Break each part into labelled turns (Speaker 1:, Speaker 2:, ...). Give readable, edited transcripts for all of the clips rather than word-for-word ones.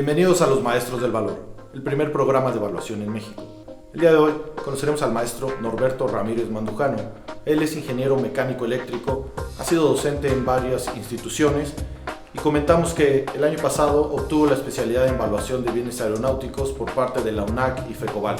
Speaker 1: Bienvenidos a Los Maestros del Valor, el primer programa de evaluación en México. El día de hoy conoceremos al maestro Norberto Ramírez Mandujano. Él es ingeniero mecánico eléctrico, ha sido docente en varias instituciones y comentamos que el año pasado obtuvo la especialidad en evaluación de bienes aeronáuticos por parte de la UNAC y FECOBAL.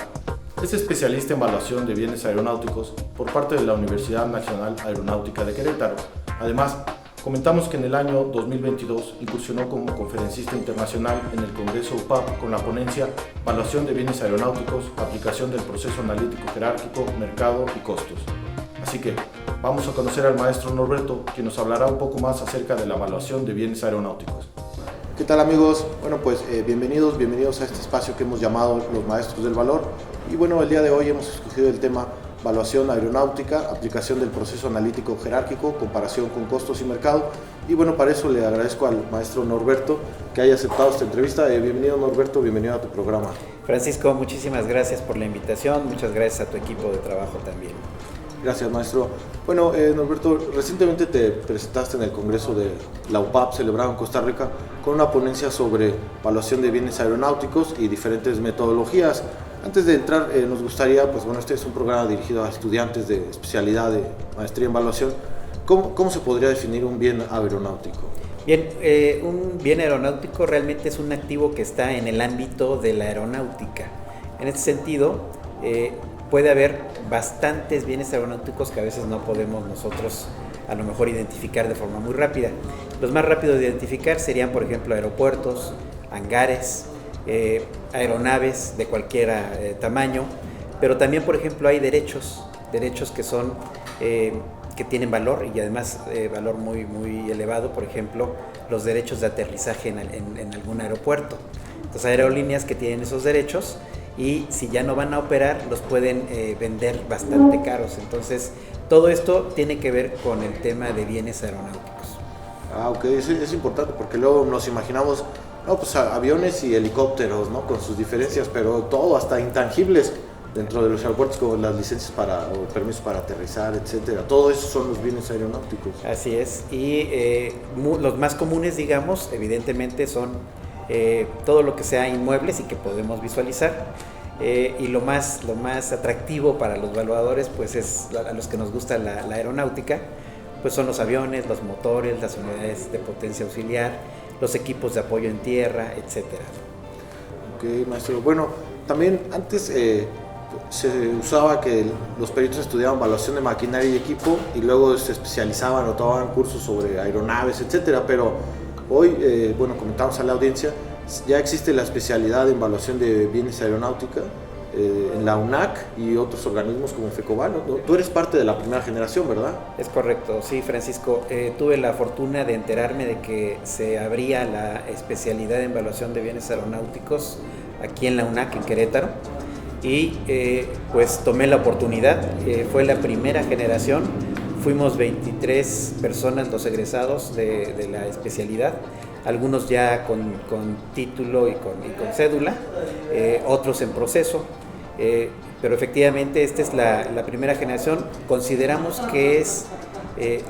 Speaker 1: Es especialista en evaluación de bienes aeronáuticos por parte de la Universidad Nacional Aeronáutica de Querétaro. Además, comentamos que en el año 2022 incursionó como conferencista internacional en el Congreso UPAP con la ponencia Evaluación de bienes aeronáuticos, aplicación del proceso analítico jerárquico, mercado y costos. Así que vamos a conocer al maestro Norberto, quien nos hablará un poco más acerca de la evaluación de bienes aeronáuticos. ¿Qué tal, amigos? Bueno, pues bienvenidos a este espacio que hemos llamado Los Maestros del Valor. Y bueno, el día de hoy hemos escogido el tema Evaluación aeronáutica, aplicación del proceso analítico jerárquico, comparación con costos y mercado. Y bueno, para eso le agradezco al maestro Norberto que haya aceptado esta entrevista. Bienvenido, Norberto, bienvenido a tu programa.
Speaker 2: Francisco, muchísimas gracias por la invitación, muchas gracias a tu equipo de trabajo también.
Speaker 1: Gracias, maestro. Bueno, Norberto, recientemente te presentaste en el Congreso de la UPAP, celebrado en Costa Rica, con una ponencia sobre evaluación de bienes aeronáuticos y diferentes metodologías. Antes de entrar, nos gustaría, pues bueno, este es un programa dirigido a estudiantes de especialidad de maestría en evaluación. ¿Cómo se podría definir un bien aeronáutico?
Speaker 2: Bien, un bien aeronáutico realmente es un activo que está en el ámbito de la aeronáutica. En este sentido, puede haber bastantes bienes aeronáuticos que a veces no podemos nosotros a lo mejor identificar de forma muy rápida. Los más rápidos de identificar serían, por ejemplo, aeropuertos, hangares, aeronaves de cualquier tamaño, pero también, por ejemplo, hay derechos que son que tienen valor y además valor muy elevado. Por ejemplo, los derechos de aterrizaje en algún aeropuerto. Entonces, hay aerolíneas que tienen esos derechos y si ya no van a operar los pueden vender bastante caros. Entonces, todo esto tiene que ver con el tema de bienes aeronáuticos.
Speaker 1: Ok, es importante porque luego nos imaginamos pues aviones y helicópteros, ¿no? Con sus diferencias, pero todo, hasta intangibles dentro de los aeropuertos, como las licencias o permisos para aterrizar, etcétera. Todo eso son los bienes aeronáuticos.
Speaker 2: Así es, y los más comunes, digamos, evidentemente son todo lo que sea inmuebles y que podemos visualizar. Y lo más atractivo para los evaluadores, pues es a los que nos gusta la aeronáutica, pues son los aviones, los motores, las unidades de potencia auxiliar, los equipos de apoyo en tierra, etcétera.
Speaker 1: Ok, maestro. Bueno, también antes se usaba que los peritos estudiaban evaluación de maquinaria y equipo y luego se especializaban o tomaban cursos sobre aeronaves, etcétera, pero hoy, comentamos a la audiencia, ya existe la especialidad en evaluación de bienes aeronáutica en la UNAC y otros organismos como FECOBAL, ¿no? Tú eres parte de la primera generación, ¿verdad?
Speaker 2: Es correcto, sí, Francisco. Tuve la fortuna de enterarme de que se abría la especialidad en evaluación de bienes aeronáuticos aquí en la UNAC, en Querétaro, y pues tomé la oportunidad. Fue la primera generación, fuimos 23 personas los egresados de la especialidad, algunos ya con título y con cédula, otros en proceso, pero efectivamente esta es la primera generación. Consideramos que es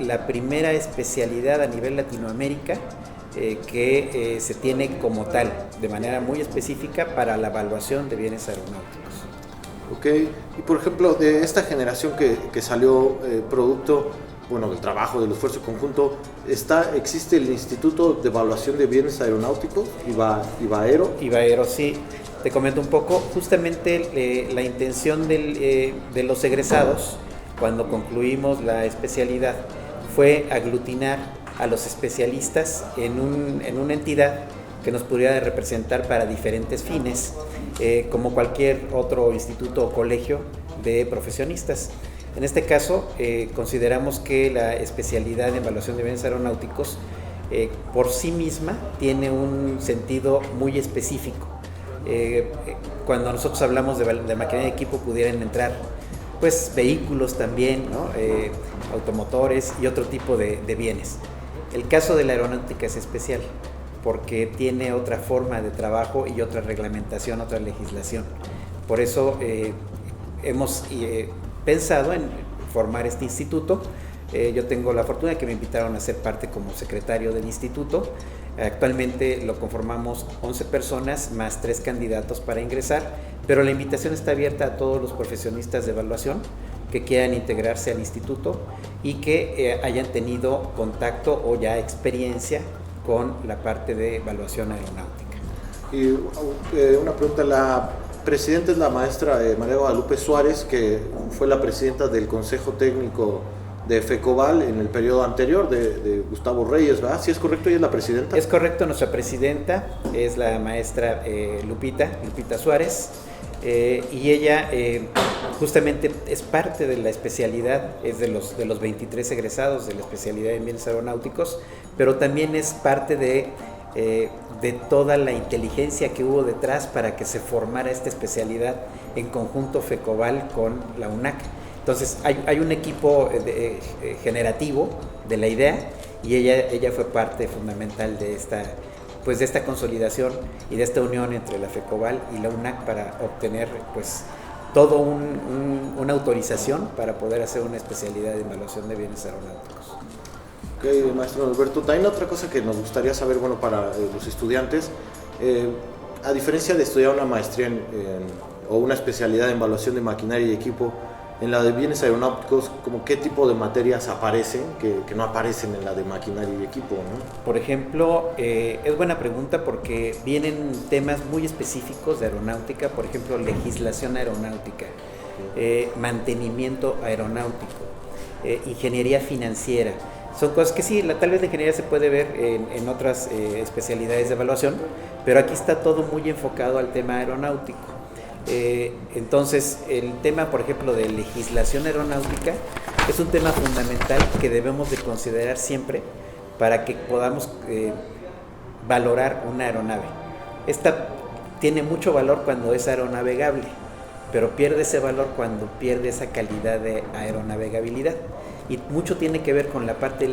Speaker 2: la primera especialidad a nivel Latinoamérica que se tiene como tal, de manera muy específica para la evaluación de bienes aeronáuticos.
Speaker 1: Ok, y por ejemplo, de esta generación que salió producto del trabajo, del esfuerzo conjunto, existe el Instituto de Evaluación de Bienes Aeronáuticos, IBAERO.
Speaker 2: IBAERO, sí. Te comento un poco. Justamente la intención de los egresados, cuando concluimos la especialidad, fue aglutinar a los especialistas en una entidad que nos pudiera representar para diferentes fines, como cualquier otro instituto o colegio de profesionistas. En este caso, consideramos que la especialidad en evaluación de bienes aeronáuticos por sí misma tiene un sentido muy específico. Cuando nosotros hablamos de maquinaria y equipo, pudieran entrar pues vehículos también, ¿no? Automotores y otro tipo de bienes. El caso de la aeronáutica es especial porque tiene otra forma de trabajo y otra reglamentación, otra legislación. Por eso hemos pensado en formar este instituto. Yo tengo la fortuna de que me invitaron a ser parte como secretario del instituto. Actualmente lo conformamos 11 personas más 3 candidatos para ingresar, pero la invitación está abierta a todos los profesionistas de evaluación que quieran integrarse al instituto y que hayan tenido contacto o ya experiencia con la parte de evaluación aeronáutica.
Speaker 1: Y una pregunta, la presidenta es la maestra María Guadalupe Suárez, que fue la presidenta del Consejo Técnico de FECOBAL en el periodo anterior de Gustavo Reyes, ¿verdad? ¿Sí es correcto? ¿Ella es la presidenta?
Speaker 2: Es correcto, nuestra presidenta es la maestra Lupita Suárez, y ella justamente es parte de la especialidad, es de los 23 egresados de la especialidad en bienes aeronáuticos, pero también es parte de toda la inteligencia que hubo detrás para que se formara esta especialidad en conjunto FECOBAL con la UNAC. Entonces hay un equipo generativo de la idea, y ella fue parte fundamental de esta consolidación y de esta unión entre la FECOBAL y la UNAC para obtener todo una autorización para poder hacer una especialidad de evaluación de bienes aeronáuticos.
Speaker 1: Ok, maestro Norberto, también otra cosa que nos gustaría saber, para los estudiantes, a diferencia de estudiar una maestría o una especialidad en evaluación de maquinaria y equipo, en la de bienes aeronáuticos, ¿como qué tipo de materias aparecen que no aparecen en la de maquinaria y equipo, ¿no?
Speaker 2: Por ejemplo, es buena pregunta porque vienen temas muy específicos de aeronáutica, por ejemplo, legislación aeronáutica, mantenimiento aeronáutico, ingeniería financiera. Son cosas que sí, tal vez la ingeniería se puede ver en otras especialidades de evaluación, pero aquí está todo muy enfocado al tema aeronáutico. Entonces, el tema, por ejemplo, de legislación aeronáutica es un tema fundamental que debemos de considerar siempre para que podamos valorar una aeronave. Esta tiene mucho valor cuando es aeronavegable, pero pierde ese valor cuando pierde esa calidad de aeronavegabilidad. Y mucho tiene que ver con la parte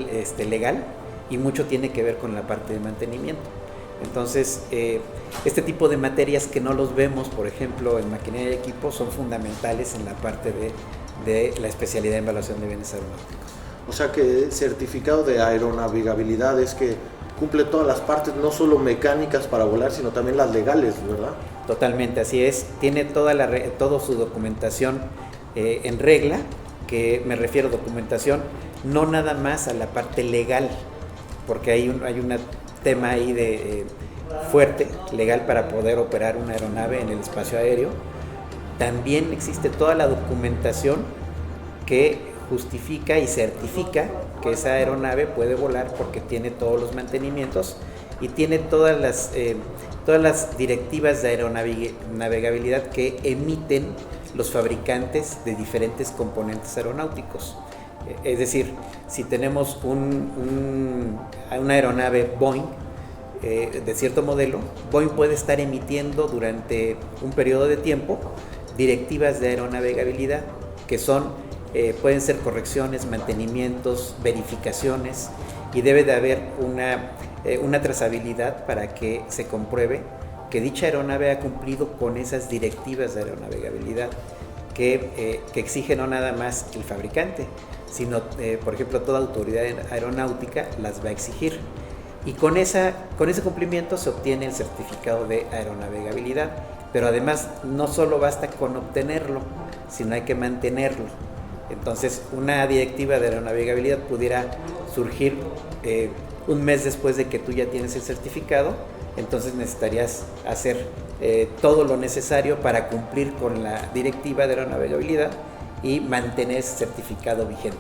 Speaker 2: legal y mucho tiene que ver con la parte de mantenimiento. Entonces, este tipo de materias que no los vemos, por ejemplo, en maquinaria y equipo, son fundamentales en la parte de la especialidad en evaluación de bienes aeronáuticos.
Speaker 1: O sea que el certificado de aeronavegabilidad es que cumple todas las partes, no solo mecánicas para volar, sino también las legales, ¿verdad?
Speaker 2: Totalmente, así es. Tiene toda su documentación en regla, que me refiero a documentación, no nada más a la parte legal, porque hay un tema ahí fuerte, legal, para poder operar una aeronave en el espacio aéreo. También existe toda la documentación que justifica y certifica que esa aeronave puede volar porque tiene todos los mantenimientos y tiene todas las directivas de aeronavegabilidad que emiten los fabricantes de diferentes componentes aeronáuticos. Es decir, si tenemos una aeronave Boeing de cierto modelo, Boeing puede estar emitiendo durante un periodo de tiempo directivas de aeronavegabilidad que pueden ser correcciones, mantenimientos, verificaciones, y debe de haber una trazabilidad para que se compruebe que dicha aeronave ha cumplido con esas directivas de aeronavegabilidad que exige no nada más el fabricante, sino, por ejemplo, toda autoridad aeronáutica las va a exigir. Y con ese cumplimiento se obtiene el certificado de aeronavegabilidad. Pero además no solo basta con obtenerlo, sino hay que mantenerlo. Entonces, una directiva de aeronavegabilidad pudiera surgir un mes después de que tú ya tienes el certificado. Entonces necesitarías hacer todo lo necesario para cumplir con la directiva de aeronavegabilidad y mantener ese certificado vigente.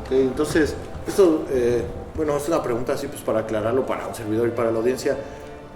Speaker 1: Ok, entonces, esto, es una pregunta así para aclararlo para un servidor y para la audiencia.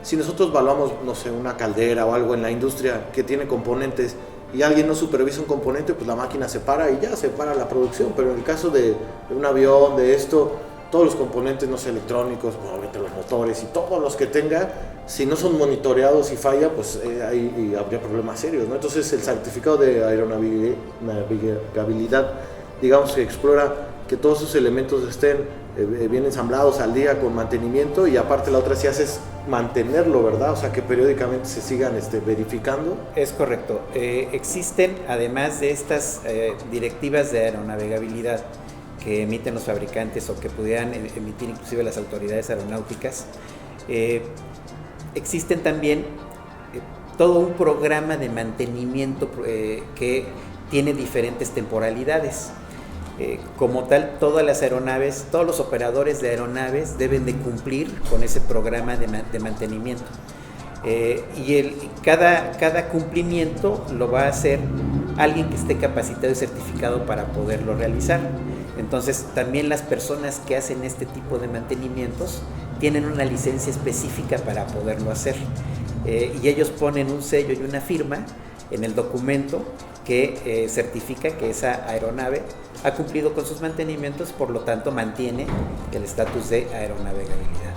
Speaker 1: Si nosotros evaluamos, no sé, una caldera o algo en la industria que tiene componentes y alguien no supervisa un componente, pues la máquina se para y ya se para la producción. Pero en el caso de un avión, de esto, todos los componentes, no sé, electrónicos, obviamente los motores y todos los que tenga, si no son monitoreados y falla, pues ahí habría problemas serios, ¿no? Entonces el certificado de aeronavegabilidad, digamos que explora que todos esos elementos estén bien ensamblados al día con mantenimiento, y aparte la otra sí hace es mantenerlo, ¿verdad? O sea, que periódicamente se sigan verificando.
Speaker 2: Es correcto. Existen, además de estas directivas de aeronavegabilidad que emiten los fabricantes o que pudieran emitir inclusive las autoridades aeronáuticas. Existen también todo un programa de mantenimiento que tiene diferentes temporalidades. Como tal, todas las aeronaves, todos los operadores de aeronaves deben de cumplir con ese programa de mantenimiento. Cada cumplimiento lo va a hacer alguien que esté capacitado y certificado para poderlo realizar. Entonces, también las personas que hacen este tipo de mantenimientos tienen una licencia específica para poderlo hacer. Y ellos ponen un sello y una firma en el documento que certifica que esa aeronave ha cumplido con sus mantenimientos, por lo tanto mantiene el estatus de aeronavegabilidad.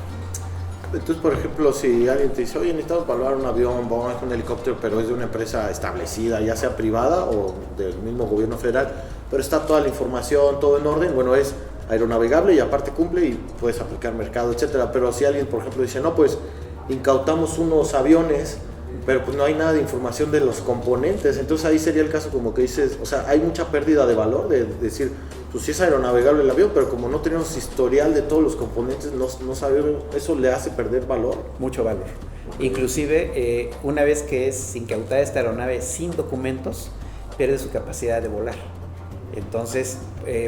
Speaker 1: Entonces, por ejemplo, si alguien te dice, oye, necesitamos evaluar un avión, un helicóptero, pero es de una empresa establecida, ya sea privada o del mismo gobierno federal, pero está toda la información, todo en orden, bueno, es aeronavegable y aparte cumple y puedes aplicar mercado, etcétera. Pero si alguien, por ejemplo, dice, no, pues incautamos unos aviones, pero pues no hay nada de información de los componentes, entonces ahí sería el caso como que dices, o sea, hay mucha pérdida de valor de decir, pues sí es aeronavegable el avión, pero como no tenemos historial de todos los componentes, no sabemos, eso le hace perder valor.
Speaker 2: Mucho valor. Inclusive, una vez que es incautada esta aeronave sin documentos, pierde su capacidad de volar. Entonces,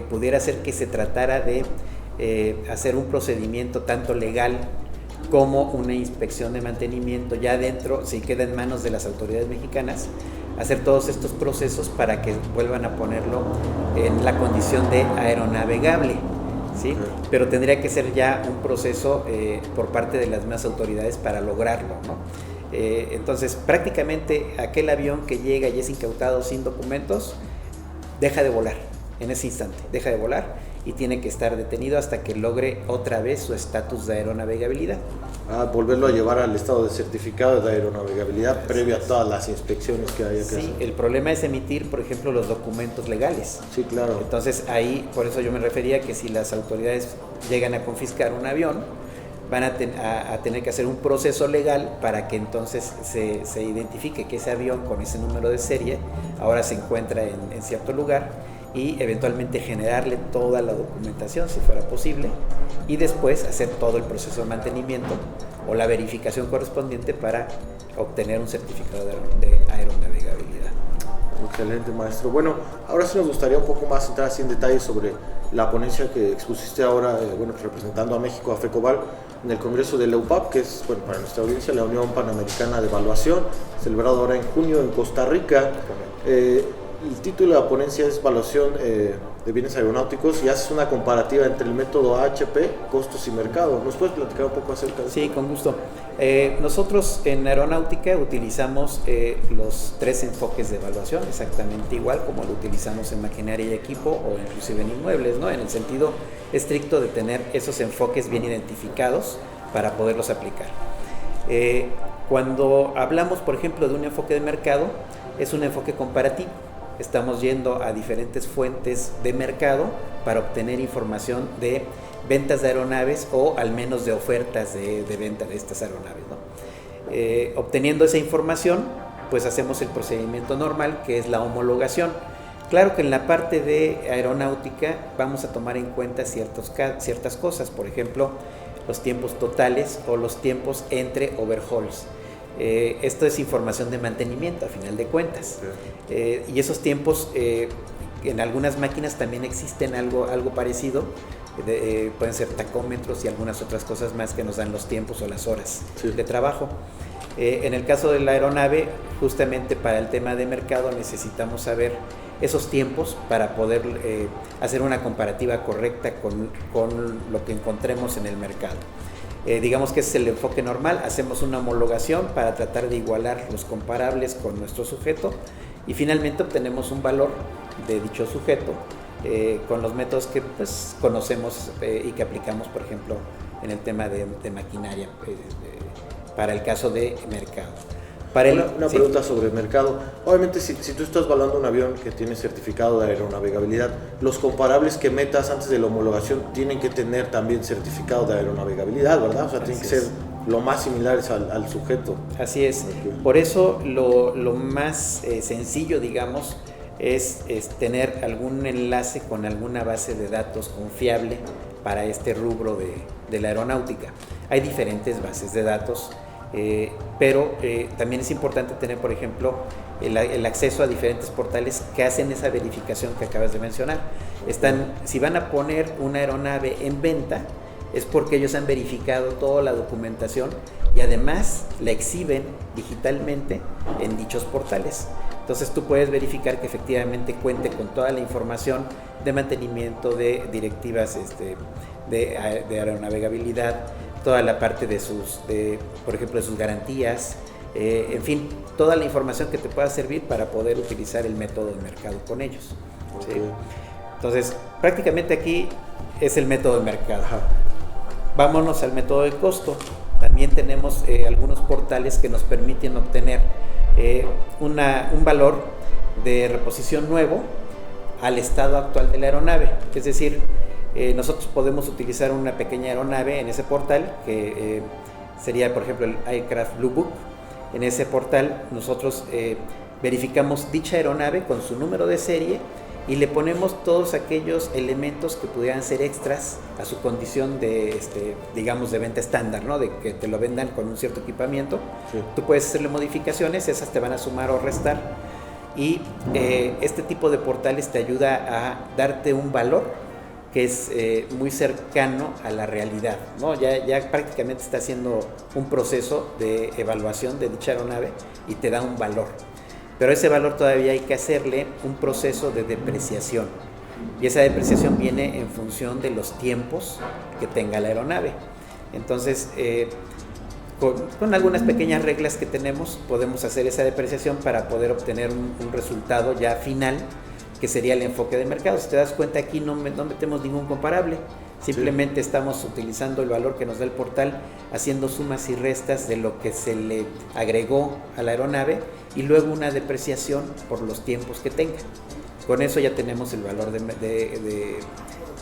Speaker 2: pudiera ser que se tratara de hacer un procedimiento tanto legal como una inspección de mantenimiento ya dentro, si queda en manos de las autoridades mexicanas, hacer todos estos procesos para que vuelvan a ponerlo en la condición de aeronavegable, ¿sí? Pero tendría que ser ya un proceso por parte de las mismas autoridades para lograrlo, ¿no? Entonces, prácticamente aquel avión que llega y es incautado sin documentos, deja de volar en ese instante, deja de volar y tiene que estar detenido hasta que logre otra vez su estatus de aeronavegabilidad.
Speaker 1: Volverlo a llevar al estado de certificado de aeronavegabilidad previo a todas las inspecciones que haya que hacer.
Speaker 2: Sí, el problema es emitir, por ejemplo, los documentos legales.
Speaker 1: Sí, claro.
Speaker 2: Entonces ahí, por eso yo me refería que si las autoridades llegan a confiscar un avión, van a tener que hacer un proceso legal para que entonces se identifique que ese avión con ese número de serie ahora se encuentra en cierto lugar, y eventualmente generarle toda la documentación si fuera posible y después hacer todo el proceso de mantenimiento o la verificación correspondiente para obtener un certificado de aeronavegabilidad.
Speaker 1: Excelente, maestro. Bueno, ahora sí nos gustaría un poco más entrar así en detalle sobre la ponencia que expusiste ahora, representando a México, a FECOBAL, en el Congreso de la UPAP, que es, para nuestra audiencia, la Unión Panamericana de Evaluación, celebrado ahora en junio en Costa Rica. El título de la ponencia es Evaluación de Bienes Aeronáuticos y haces una comparativa entre el método AHP, costos y mercado. ¿Nos puedes platicar un poco acerca de eso?
Speaker 2: Sí, con gusto. Nosotros en aeronáutica utilizamos los 3 enfoques de evaluación, exactamente igual como lo utilizamos en maquinaria y equipo o inclusive en inmuebles, ¿no? En el sentido estricto de tener esos enfoques bien identificados para poderlos aplicar. Cuando hablamos, por ejemplo, de un enfoque de mercado, es un enfoque comparativo. Estamos yendo a diferentes fuentes de mercado para obtener información de ventas de aeronaves o al menos de ofertas de venta de estas aeronaves, ¿no? Obteniendo esa información, pues hacemos el procedimiento normal, que es la homologación. Claro que en la parte de aeronáutica vamos a tomar en cuenta ciertas cosas, por ejemplo, los tiempos totales o los tiempos entre overhauls. Esto es información de mantenimiento a final de cuentas, y esos tiempos en algunas máquinas también existen algo parecido, pueden ser tacómetros y algunas otras cosas más que nos dan los tiempos o las horas de trabajo. En el caso de la aeronave, justamente para el tema de mercado necesitamos saber esos tiempos para poder hacer una comparativa correcta con lo que encontremos en el mercado. Digamos que ese es el enfoque normal, hacemos una homologación para tratar de igualar los comparables con nuestro sujeto y finalmente obtenemos un valor de dicho sujeto con los métodos que pues, conocemos y que aplicamos, por ejemplo, en el tema de maquinaria para el caso de mercado.
Speaker 1: Una pregunta sobre el mercado. Obviamente, si tú estás evaluando un avión que tiene certificado de aeronavegabilidad, los comparables que metas antes de la homologación tienen que tener también certificado de aeronavegabilidad, ¿verdad? O sea, tienen que ser lo más similares al sujeto.
Speaker 2: Así es.
Speaker 1: Okay.
Speaker 2: Por eso lo más sencillo, digamos, es tener algún enlace con alguna base de datos confiable para este rubro de la aeronáutica. Hay diferentes bases de datos, pero también es importante tener, por ejemplo, el acceso a diferentes portales que hacen esa verificación que acabas de mencionar. Si van a poner una aeronave en venta, es porque ellos han verificado toda la documentación y además la exhiben digitalmente en dichos portales. Entonces tú puedes verificar que efectivamente cuente con toda la información de mantenimiento, de directivas de aeronavegabilidad, toda la parte por ejemplo, de sus garantías, en fin, toda la información que te pueda servir para poder utilizar el método de mercado con ellos.
Speaker 1: Okay.
Speaker 2: ¿Sí? Entonces, prácticamente aquí es el método de mercado. Vámonos al método de costo. También tenemos algunos portales que nos permiten obtener un valor de reposición nuevo al estado actual de la aeronave. Es decir, nosotros podemos utilizar una pequeña aeronave en ese portal, que sería, por ejemplo, el Aircraft Blue Book. En ese portal nosotros verificamos dicha aeronave con su número de serie y le ponemos todos aquellos elementos que pudieran ser extras a su condición de, digamos, de venta estándar, ¿no? De que te lo vendan con un cierto equipamiento. Sí. Tú puedes hacerle modificaciones, esas te van a sumar o restar. Y este tipo de portales te ayuda a darte un valor que es muy cercano a la realidad, ¿no? Ya prácticamente está haciendo un proceso de evaluación de dicha aeronave y te da un valor. Pero ese valor todavía hay que hacerle un proceso de depreciación. Y esa depreciación viene en función de los tiempos que tenga la aeronave. Entonces, con algunas pequeñas reglas que tenemos, podemos hacer esa depreciación para poder obtener un resultado ya final, que sería el enfoque de mercado. Si te das cuenta, aquí no metemos ningún comparable. Simplemente estamos utilizando el valor que nos da el portal, haciendo sumas y restas de lo que se le agregó a la aeronave y luego una depreciación por los tiempos que tenga. Con eso ya tenemos el valor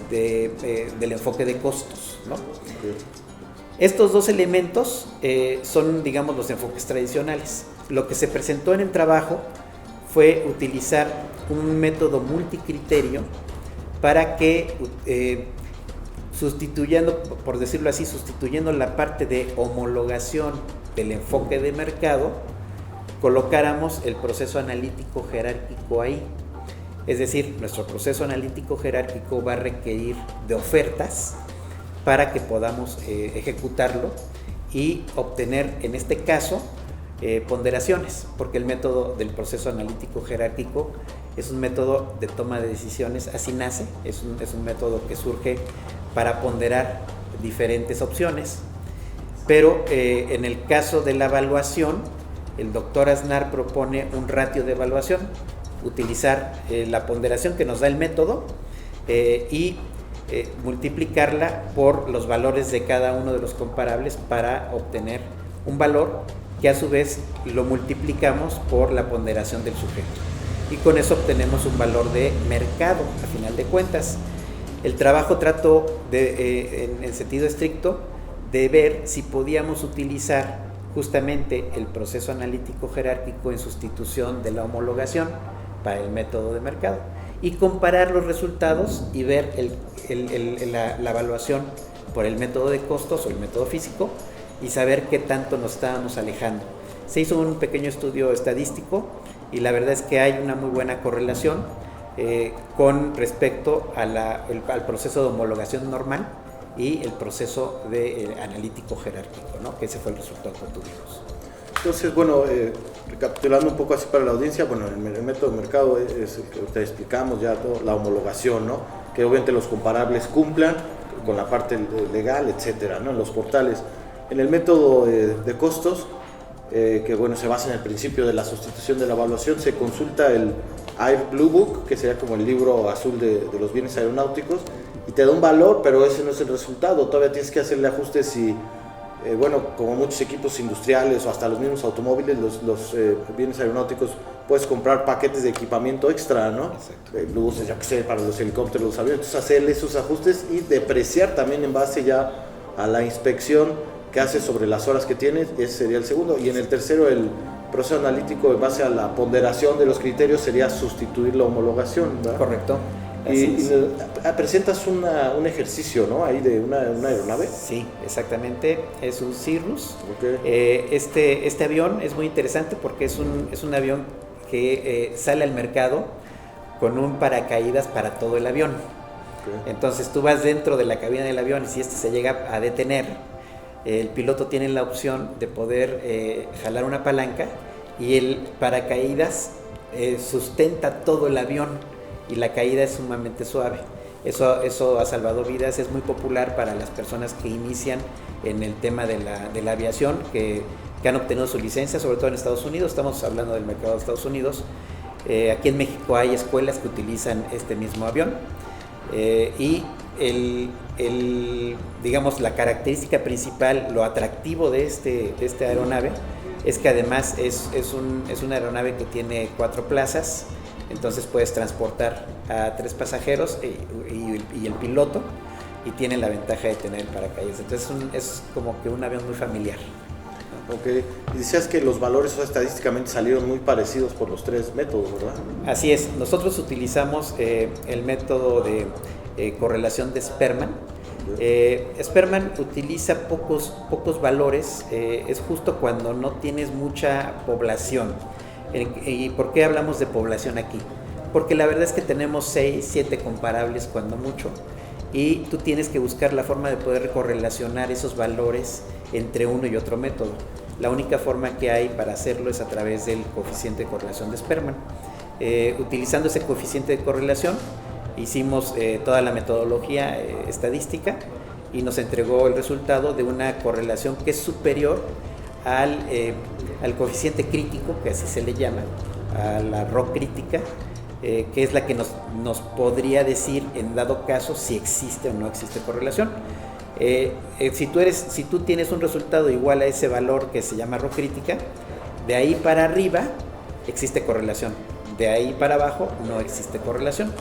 Speaker 2: del enfoque de costos, ¿no? Okay. Estos dos elementos son, digamos, los enfoques tradicionales. Lo que se presentó en el trabajo fue utilizar un método multicriterio para que sustituyendo, por decirlo así, sustituyendo la parte de homologación del enfoque de mercado, colocáramos el proceso analítico jerárquico ahí. Es decir, nuestro proceso analítico jerárquico va a requerir de ofertas para que podamos ejecutarlo y obtener, en este caso, ponderaciones, porque el método del proceso analítico jerárquico es un método de toma de decisiones, así nace, es un método que surge para ponderar diferentes opciones. Pero en el caso de la evaluación, el doctor Aznar propone un ratio de evaluación, utilizar la ponderación que nos da el método y multiplicarla por los valores de cada uno de los comparables para obtener un valor que a su vez lo multiplicamos por la ponderación del sujeto. Y con eso obtenemos un valor de mercado, a final de cuentas. El trabajo trató, en sentido estricto, de ver si podíamos utilizar justamente el proceso analítico jerárquico en sustitución de la homologación para el método de mercado y comparar los resultados y ver la evaluación por el método de costos o el método físico y saber qué tanto nos estábamos alejando. Se hizo un pequeño estudio estadístico y la verdad es que hay una muy buena correlación con respecto al proceso de homologación normal y el proceso de analítico jerárquico, ¿no? Que ese fue el resultado que tuvimos.
Speaker 1: Entonces, bueno, recapitulando un poco así para la audiencia, bueno, el método de mercado es el que te explicamos ya, todo, la homologación, ¿no? Que obviamente los comparables cumplan con la parte legal, etcétera, ¿no? En los portales. En el método de costos, que bueno, se basa en el principio de la sustitución de la evaluación, se consulta el Air Blue Book, que sería como el libro azul de los bienes aeronáuticos, y te da un valor, pero ese no es el resultado. Todavía tienes que hacerle ajustes y, bueno, como muchos equipos industriales o hasta los mismos automóviles, los bienes aeronáuticos, puedes comprar paquetes de equipamiento extra, ¿no? Luces, ya que sé, para los helicópteros, los aviones. Entonces, hacerle esos ajustes y depreciar también en base ya a la inspección que hace sobre las horas que tienes. Ese sería el segundo. Y en el tercero, el proceso analítico en base a la ponderación de los criterios sería sustituir la homologación, ¿verdad?
Speaker 2: Correcto.
Speaker 1: Y presentas un ejercicio, ¿no? Ahí de una aeronave.
Speaker 2: Sí, exactamente, es un Cirrus.
Speaker 1: Okay.
Speaker 2: Este avión es muy interesante porque es un avión que sale al mercado con un paracaídas para todo el avión. Okay. Entonces tú vas dentro de la cabina del avión y si este se llega a detener, el piloto tiene la opción de poder jalar una palanca y el paracaídas sustenta todo el avión y la caída es sumamente suave. Eso ha salvado vidas, es muy popular para las personas que inician en el tema de la aviación, que han obtenido su licencia, sobre todo en Estados Unidos. Estamos hablando del mercado de Estados Unidos. Aquí en México hay escuelas que utilizan este mismo avión y digamos, la característica principal, lo atractivo de esta aeronave es que además es una aeronave que tiene 4 plazas. Entonces puedes transportar a 3 pasajeros y el piloto, y tiene la ventaja de tener el paracaídas. Entonces es como que un avión muy familiar.
Speaker 1: Ok, y decías que los valores estadísticamente salieron muy parecidos por los 3 métodos, ¿verdad?
Speaker 2: Así es, nosotros utilizamos el método de correlación de Sperman. Sperman utiliza pocos valores, es justo cuando no tienes mucha población. ¿Y por qué hablamos de población aquí? Porque la verdad es que tenemos 6, 7 comparables cuando mucho, y tú tienes que buscar la forma de poder correlacionar esos valores entre uno y otro método. La única forma que hay para hacerlo es a través del coeficiente de correlación de Sperman. Utilizando ese coeficiente de correlación hicimos toda la metodología estadística y nos entregó el resultado de una correlación que es superior al coeficiente crítico, que así se le llama, a la Rho crítica, que es la que nos podría decir en dado caso si existe o no existe correlación. Si tú tienes un resultado igual a ese valor que se llama Rho crítica, de ahí para arriba existe correlación, de ahí para abajo no existe correlación.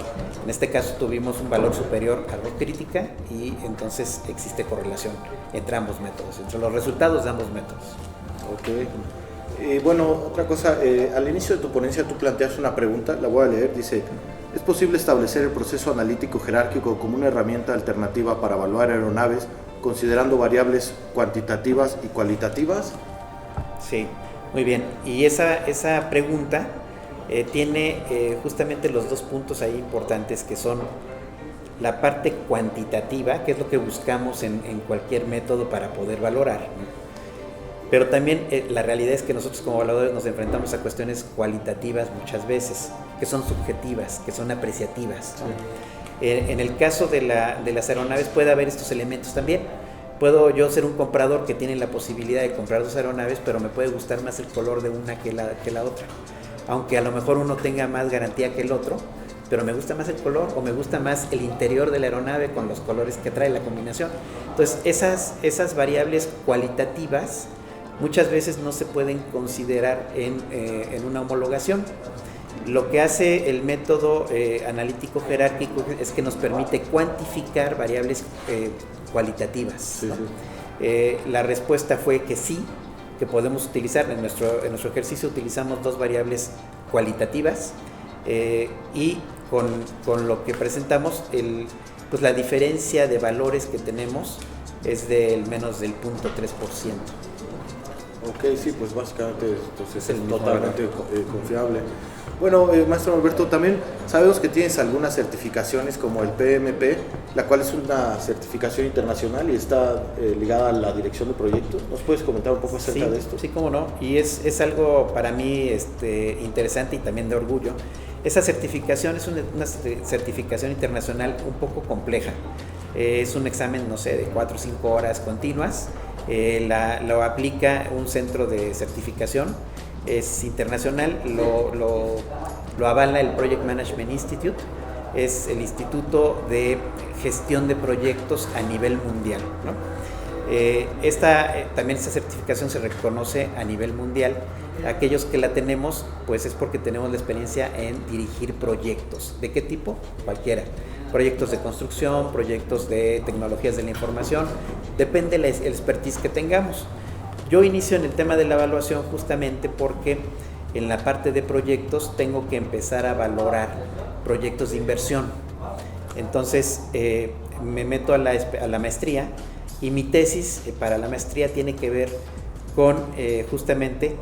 Speaker 2: En este caso tuvimos un valor superior a Rho crítica y entonces existe correlación entre ambos métodos, entre los resultados de ambos métodos.
Speaker 1: Ok. Bueno, otra cosa, al inicio de tu ponencia tú planteas una pregunta, la voy a leer, dice: ¿es posible establecer el proceso analítico jerárquico como una herramienta alternativa para evaluar aeronaves considerando variables cuantitativas y cualitativas?
Speaker 2: Sí, muy bien. Y esa pregunta tiene justamente los 2 puntos ahí importantes, que son la parte cuantitativa, que es lo que buscamos en cualquier método para poder valorar, ¿no? Pero también la realidad es que nosotros como evaluadores nos enfrentamos a cuestiones cualitativas muchas veces, que son subjetivas, que son apreciativas, ¿no? En el caso de las aeronaves puede haber estos elementos también. Puedo yo ser un comprador que tiene la posibilidad de comprar 2 aeronaves, pero me puede gustar más el color de una que la otra. Aunque a lo mejor uno tenga más garantía que el otro, pero me gusta más el color o me gusta más el interior de la aeronave con los colores que trae la combinación. Entonces esas variables cualitativas muchas veces no se pueden considerar en una homologación. Lo que hace el método analítico jerárquico es que nos permite cuantificar variables cualitativas,
Speaker 1: sí,
Speaker 2: ¿no?
Speaker 1: Sí.
Speaker 2: La respuesta fue que sí, que podemos utilizar. En nuestro ejercicio utilizamos 2 variables cualitativas y con lo que presentamos, pues la diferencia de valores que tenemos es del menos del 0.3%.
Speaker 1: Ok, sí, pues básicamente entonces
Speaker 2: Es
Speaker 1: es totalmente confiable. Bueno, maestro Norberto, también sabemos que tienes algunas certificaciones como el PMP, la cual es una certificación internacional y está ligada a la dirección de proyectos. ¿Nos puedes comentar un poco acerca de esto?
Speaker 2: Sí, cómo no. Y es algo para mí interesante y también de orgullo. Esa certificación es una certificación internacional un poco compleja. Es un examen, no sé, de 4 o 5 horas continuas. Lo aplica un centro de certificación, es internacional, lo avala el Project Management Institute, es el Instituto de Gestión de Proyectos a nivel mundial, ¿no? También esta certificación se reconoce a nivel mundial. Aquellos que la tenemos, pues es porque tenemos la experiencia en dirigir proyectos. ¿De qué tipo? Cualquiera. Proyectos de construcción, proyectos de tecnologías de la información, depende del expertise que tengamos. Yo inicio en el tema de la evaluación justamente porque en la parte de proyectos tengo que empezar a valorar proyectos de inversión. Entonces me meto a la maestría y mi tesis para la maestría tiene que ver con justamente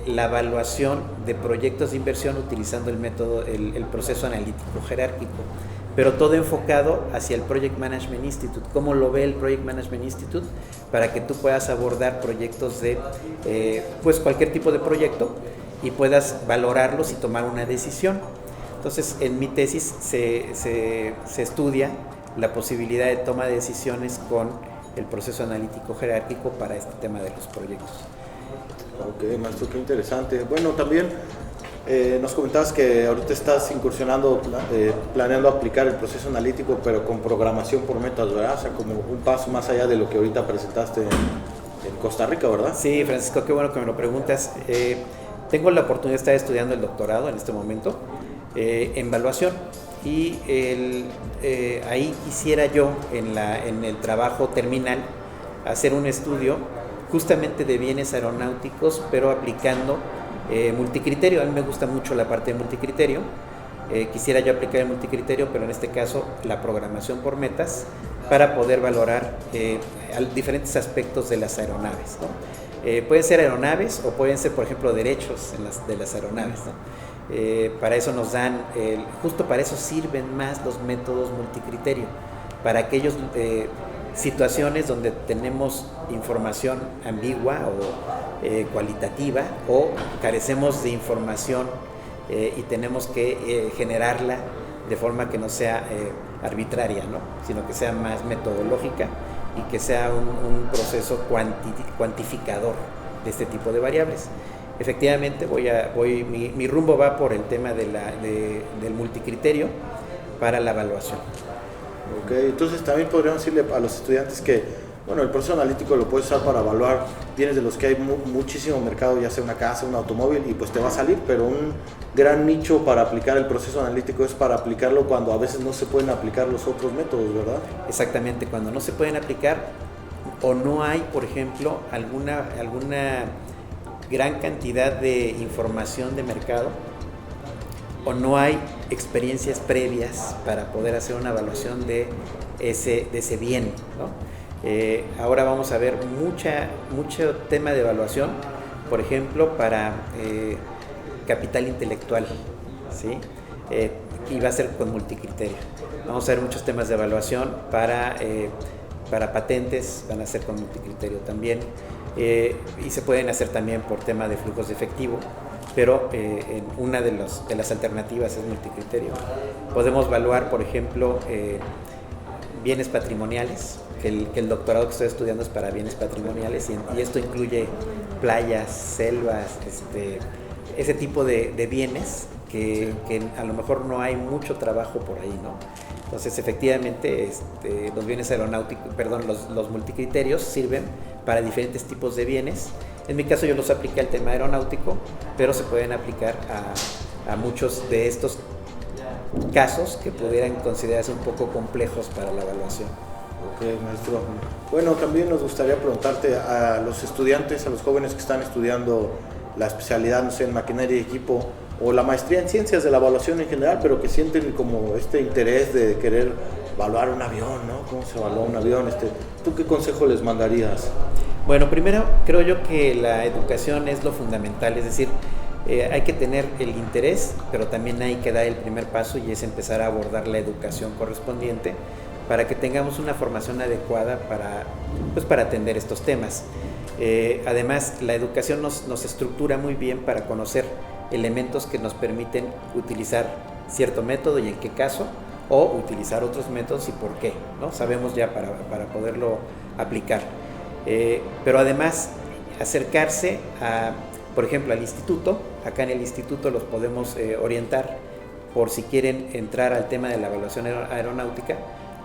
Speaker 2: la evaluación de proyectos de inversión utilizando el método, el proceso analítico jerárquico, pero todo enfocado hacia el Project Management Institute. ¿Cómo lo ve el Project Management Institute? Para que tú puedas abordar proyectos de pues cualquier tipo de proyecto y puedas valorarlos y tomar una decisión. Entonces, en mi tesis se estudia la posibilidad de toma de decisiones con el proceso analítico jerárquico para este tema de los proyectos.
Speaker 1: Ok, maestro, qué interesante. Bueno, también nos comentabas que ahorita estás incursionando, planeando aplicar el proceso analítico, pero con programación por metas, ¿verdad? O sea, como un paso más allá de lo que ahorita presentaste en Costa Rica, ¿verdad?
Speaker 2: Sí, Francisco, qué bueno que me lo preguntas. Tengo la oportunidad de estar estudiando el doctorado en este momento en evaluación y ahí quisiera yo en el trabajo terminal hacer un estudio justamente de bienes aeronáuticos, pero aplicando multicriterio. A mí me gusta mucho la parte de multicriterio. Quisiera yo aplicar el multicriterio, pero en este caso la programación por metas para poder valorar diferentes aspectos de las aeronaves, ¿no? Pueden ser aeronaves o pueden ser, por ejemplo, derechos de las aeronaves, ¿no? Para eso nos dan, justo para eso sirven más los métodos multicriterio, para aquellos situaciones donde tenemos información ambigua o cualitativa o carecemos de información y tenemos que generarla de forma que no sea arbitraria, ¿no? Sino que sea más metodológica y que sea un proceso cuantificador de este tipo de variables. Efectivamente, mi rumbo va por el tema del multicriterio para la evaluación.
Speaker 1: Ok, entonces también podríamos decirle a los estudiantes que, bueno, el proceso analítico lo puedes usar para evaluar bienes de los que hay muchísimo mercado, ya sea una casa, un automóvil, y pues te va a salir, pero un gran nicho para aplicar el proceso analítico es para aplicarlo cuando a veces no se pueden aplicar los otros métodos, ¿verdad?
Speaker 2: Exactamente, cuando no se pueden aplicar o no hay, por ejemplo, alguna gran cantidad de información de mercado o no hay experiencias previas para poder hacer una evaluación de ese bien, ¿no? Ahora vamos a ver mucho tema de evaluación, por ejemplo, para capital intelectual, ¿sí? Y va a ser con multicriterio. Vamos a ver muchos temas de evaluación para patentes, van a ser con multicriterio también, y se pueden hacer también por tema de flujos de efectivo, pero una de las alternativas es multicriterio. Podemos evaluar, por ejemplo, bienes patrimoniales, que el doctorado que estoy estudiando es para bienes patrimoniales, y esto incluye playas, selvas, ese tipo de bienes que a lo mejor no hay mucho trabajo por ahí, ¿no? Entonces, efectivamente, los bienes aeronáuticos, los multicriterios sirven para diferentes tipos de bienes. En mi caso yo los apliqué al tema aeronáutico, pero se pueden aplicar a muchos de estos casos que pudieran considerarse un poco complejos para la evaluación.
Speaker 1: Ok, maestro. Bueno, también nos gustaría preguntarte a los estudiantes, a los jóvenes que están estudiando la especialidad, no sé, en maquinaria y equipo, o la maestría en ciencias de la evaluación en general, pero que sienten como este interés de querer evaluar un avión, ¿no? ¿Cómo se evalúa un avión? ¿Tú qué consejo les mandarías?
Speaker 2: Bueno, primero creo yo que la educación es lo fundamental, es decir, hay que tener el interés, pero también hay que dar el primer paso y es empezar a abordar la educación correspondiente para que tengamos una formación adecuada para atender estos temas. Además, la educación nos estructura muy bien para conocer elementos que nos permiten utilizar cierto método y en qué caso, o utilizar otros métodos y por qué, ¿no? Sabemos ya para poderlo aplicar. Pero además, acercarse por ejemplo, al instituto. Acá en el instituto los podemos orientar por si quieren entrar al tema de la evaluación aeronáutica,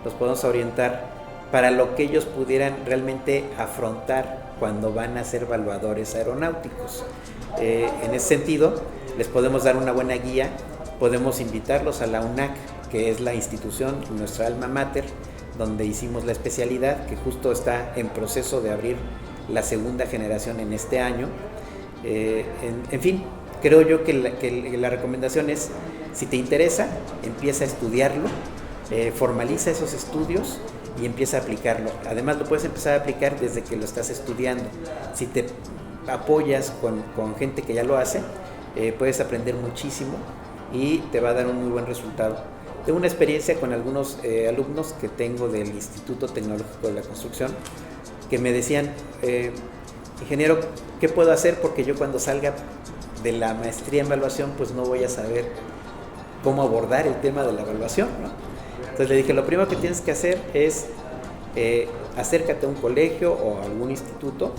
Speaker 2: los podemos orientar para lo que ellos pudieran realmente afrontar cuando van a ser evaluadores aeronáuticos. En ese sentido, les podemos dar una buena guía, podemos invitarlos a la UNAC, que es la institución, nuestra alma mater, donde hicimos la especialidad, que justo está en proceso de abrir la segunda generación en este año. En fin, creo yo que la recomendación es, si te interesa, empieza a estudiarlo, formaliza esos estudios y empieza a aplicarlo. Además, lo puedes empezar a aplicar desde que lo estás estudiando. Si te apoyas con gente que ya lo hace, puedes aprender muchísimo y te va a dar un muy buen resultado. Tengo una experiencia con algunos alumnos que tengo del Instituto Tecnológico de la Construcción que me decían, ingeniero, ¿qué puedo hacer? Porque yo cuando salga de la maestría en evaluación, pues no voy a saber cómo abordar el tema de la evaluación, ¿no? Entonces le dije, lo primero que tienes que hacer es acércate a un colegio o a algún instituto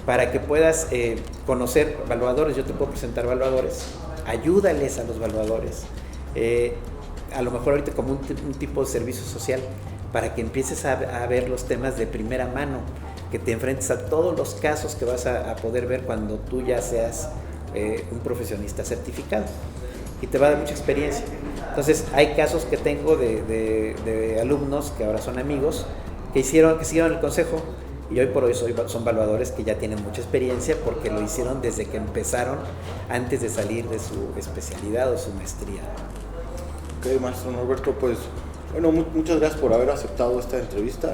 Speaker 2: para que puedas conocer evaluadores. Yo te puedo presentar evaluadores, ayúdales a los evaluadores, a lo mejor ahorita como un tipo de servicio social, para que empieces a ver los temas de primera mano, que te enfrentes a todos los casos que vas a poder ver cuando tú ya seas un profesionista certificado, y te va a dar mucha experiencia. Entonces hay casos que tengo de alumnos que ahora son amigos, que siguieron el consejo, y hoy por hoy son evaluadores que ya tienen mucha experiencia porque lo hicieron desde que empezaron, antes de salir de su especialidad o su maestría.
Speaker 1: Ok, maestro Norberto, pues bueno, muchas gracias por haber aceptado esta entrevista.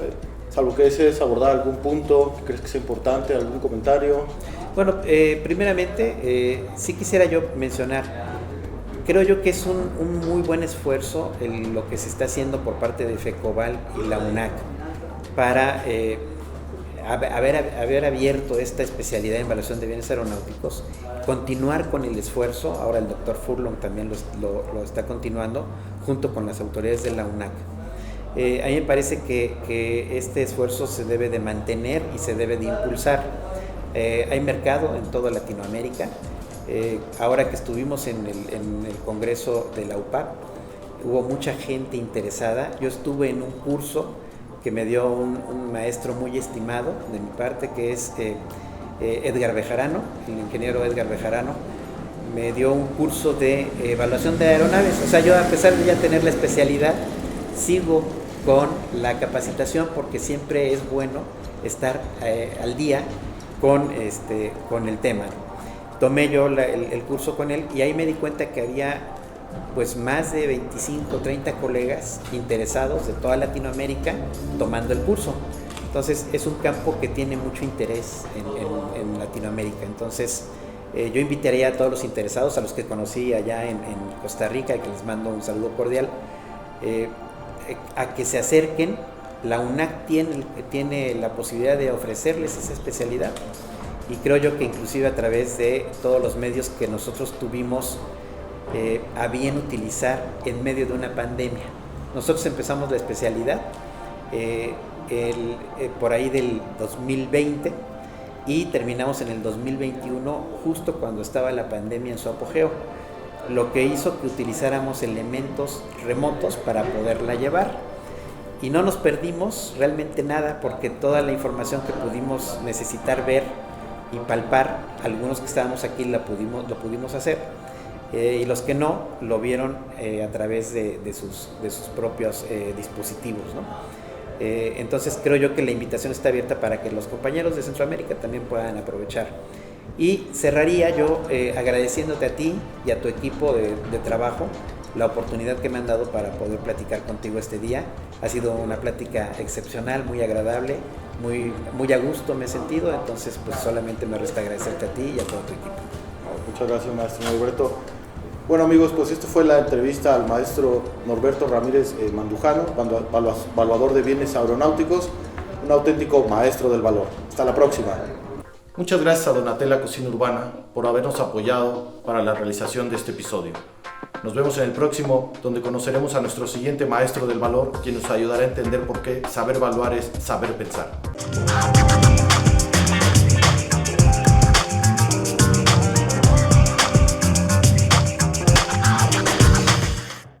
Speaker 1: Salvo que desees abordar algún punto que crees que sea importante, algún comentario.
Speaker 2: Bueno, primeramente, sí quisiera yo mencionar, creo yo que es un muy buen esfuerzo lo que se está haciendo por parte de FECOBAL y la UNAC para haber abierto esta especialidad en evaluación de bienes aeronáuticos, continuar con el esfuerzo. Ahora el doctor Furlong también lo está continuando junto con las autoridades de la UNAC. A mí me parece que este esfuerzo se debe de mantener y se debe de impulsar. Hay mercado en toda Latinoamérica. Ahora que estuvimos en el congreso de la UPAC, hubo mucha gente interesada. Yo estuve en un curso que me dio un maestro muy estimado de mi parte, que es Edgar Bejarano, el ingeniero Edgar Bejarano. Me dio un curso de evaluación de aeronaves. O sea, yo, a pesar de ya tener la especialidad, sigo con la capacitación, porque siempre es bueno estar al día con el tema. Tomé yo el curso con él y ahí me di cuenta que había pues más de 25, 30 colegas interesados de toda Latinoamérica tomando el curso. Entonces es un campo que tiene mucho interés en Latinoamérica. Entonces yo invitaría a todos los interesados, a los que conocí allá en Costa Rica, que les mando un saludo cordial, a que se acerquen. La UNAC tiene la posibilidad de ofrecerles esa especialidad, y creo yo que inclusive a través de todos los medios que nosotros tuvimos a bien utilizar en medio de una pandemia. Nosotros empezamos la especialidad por ahí del 2020 y terminamos en el 2021, justo cuando estaba la pandemia en su apogeo, lo que hizo que utilizáramos elementos remotos para poderla llevar. Y no nos perdimos realmente nada, porque toda la información que pudimos necesitar ver y palpar, algunos que estábamos aquí lo pudimos hacer, y los que no, lo vieron a través de sus propios dispositivos, ¿no? Entonces creo yo que la invitación está abierta para que los compañeros de Centroamérica también puedan aprovechar. Y cerraría yo agradeciéndote a ti y a tu equipo de trabajo la oportunidad que me han dado para poder platicar contigo este día. Ha sido una plática excepcional, muy agradable, muy a gusto me he sentido. Entonces pues solamente me resta agradecerte a ti y a todo tu equipo.
Speaker 1: Muchas gracias, maestro Norberto. Bueno, amigos, pues esta fue la entrevista al maestro Norberto Ramírez Mandujano, evaluador de bienes aeronáuticos, un auténtico maestro del valor. Hasta la próxima. Muchas gracias a Donatella Cocina Urbana por habernos apoyado para la realización de este episodio. Nos vemos en el próximo, donde conoceremos a nuestro siguiente maestro del valor, quien nos ayudará a entender por qué saber evaluar es saber pensar.